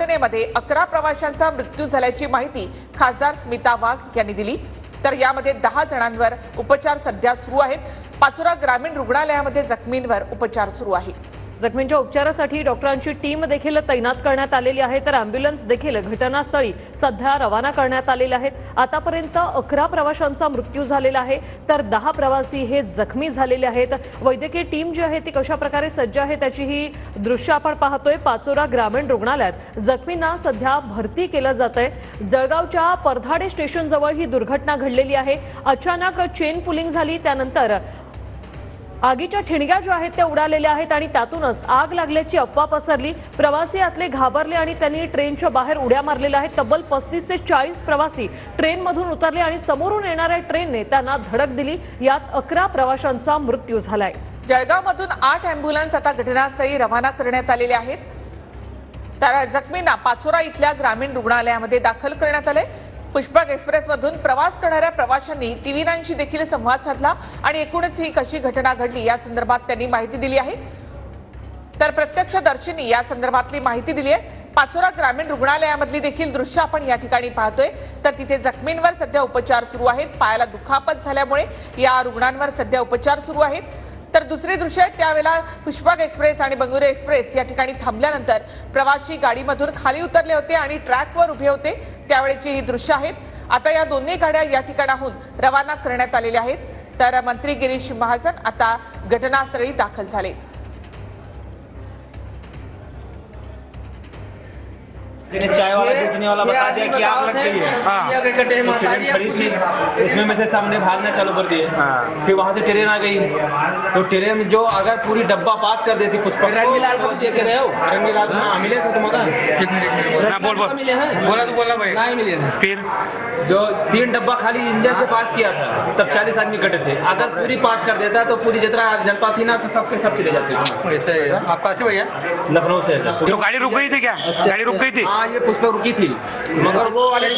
दुर्घटनेमध्ये 11 प्रवाशांचा मृत्यू झाल्याची माहिती खासदार स्मिता वाघ यांनी दिली। तर यामध्ये 10 जणांवर उपचार सध्या सुरू आहेत। पाचोरा ग्रामीण रुग्णालयामध्ये जखमींवर उपचार सुरू आहेत। जखमींच्या उपचारासाठी डॉक्टरांची टीम देखील तैनात करण्यात आलेली आहे, तर अँब्युलन्स देखील घटनास्थळी सध्या रवाना करण्यात आलेले आहेत। आतापर्यंत 11 प्रवाशांचा मृत्यू झालेला आहे, तर 10 प्रवासी हे जखमी झालेले आहेत। वैद्यकीय टीम जी आहे ती कशा प्रकारे सज्ज आहे त्याची ही दृश्य आपण पाहतोय। पाचोरा ग्रामीण रुग्णालयात जखमींना सध्या भरती केलं जातंय। जळगावच्या परधाडे स्टेशन जवळ ही दुर्घटना घडलेली आहे। अचानक चेन पुलिंग झाली, त्यानंतर आगीच्या ठिणग्या ज्या आहेत त्या उडालेल्या आहेत आणि त्यातूनच आग लागल्याची अफवा पसरली। प्रवासी यातले घाबरले आणि त्यांनी ट्रेनच्या बाहेर उड्या मारलेल्या आहेत। तब्बल 35 ते 40 प्रवासी ट्रेनमधून उतरले आणि समोरून येणाऱ्या ट्रेनने त्यांना धडक दिली। यात 11 प्रवाशांचा मृत्यू झालाय। जळगावमधून 8 अँब्युलन्स आता घटनास्थळी रवाना करण्यात आलेले आहेत। तर जखमींना पाचोरा इथल्या ग्रामीण रुग्णालयामध्ये दाखल करण्यात आले। पुष्पक एक्सप्रेसमधून प्रवास करणाऱ्या प्रवाशांनी टीव्ही9शी देखील संवाद साधला आणि एकूणच ही कशी घटना घडली या संदर्भात त्यांनी माहिती दिली आहे। तर प्रत्यक्षदर्शींनी या संदर्भातली माहिती दिली आहे। पाचोरा ग्रामीण रुग्णालयामधली देखील दृश्य आपण या ठिकाणी पाहतोय। तर तिथे जखमींवर सध्या उपचार सुरू आहेत। पायाला दुखापत झाल्यामुळे या रुग्णांवर सध्या उपचार सुरू आहेत। तर दुसरे दृश्य आहे त्यावेळेला पुष्पक एक्सप्रेस आणि बंगुरे एक्सप्रेस या ठिकाणी थांबल्यानंतर प्रवासी गाडीमधून खाली उतरले होते आणि ट्रॅकवर उभे होते, त्यावेळेची ही दृश्य आहेत। आता या दोन्ही गाड्या या ठिकाणाहून रवाना करण्यात आलेल्या आहेत। तर मंत्री गिरीश महाजन आता घटनास्थळी दाखल झाले। चाय वाला बेचने वाला बता दिया कि आग लग गई है। ट्रेन खड़ी थी, उसमें में से सामने भागना चालू कर दिए। फिर वहाँ से ट्रेन आ गई, तो ट्रेन जो अगर पूरी डब्बा पास कर देती पुष्पक रंगीलाल को देख रहे हो? रंगीलाल मिले थे तुम्हारा बोला तो बोला भाई नहीं मिले। फिर जो 3 डब्बा खाली इंजन से पास किया था तब 40 आदमी कटे थे। अगर पूरी पास कर देता तो पूरी जितना जनता थी ना सबके सब चले जाते। ऐसे आप कहाँ से भैया? लखनऊ से ऐसा। तो गाड़ी रुक गई थी क्या? गाड़ी रुक गई थी? हाँ, ये पुष्पक रुकी थी मगर वो वाले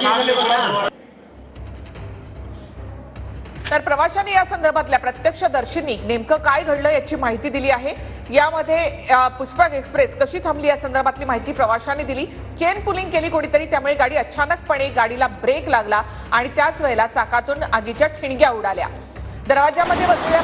तर प्रवाशांनी या संदर्भातल्या प्रत्यक्षदर्शींनी नेमकं काय घडलं याची माहिती दिली आहे। यामध्ये पुष्पक एक्सप्रेस कशी थांबली या संदर्भातली माहिती प्रवाशांनी दिली। चेन पुलिंग केली कोणीतरी, त्यामुळे गाडी अचानकपणे गाडीला ब्रेक लागला आणि त्याच वेळेला चाकातून आगीच्या ठिणग्या उडाल्या। दरवाजामध्ये बसलेल्या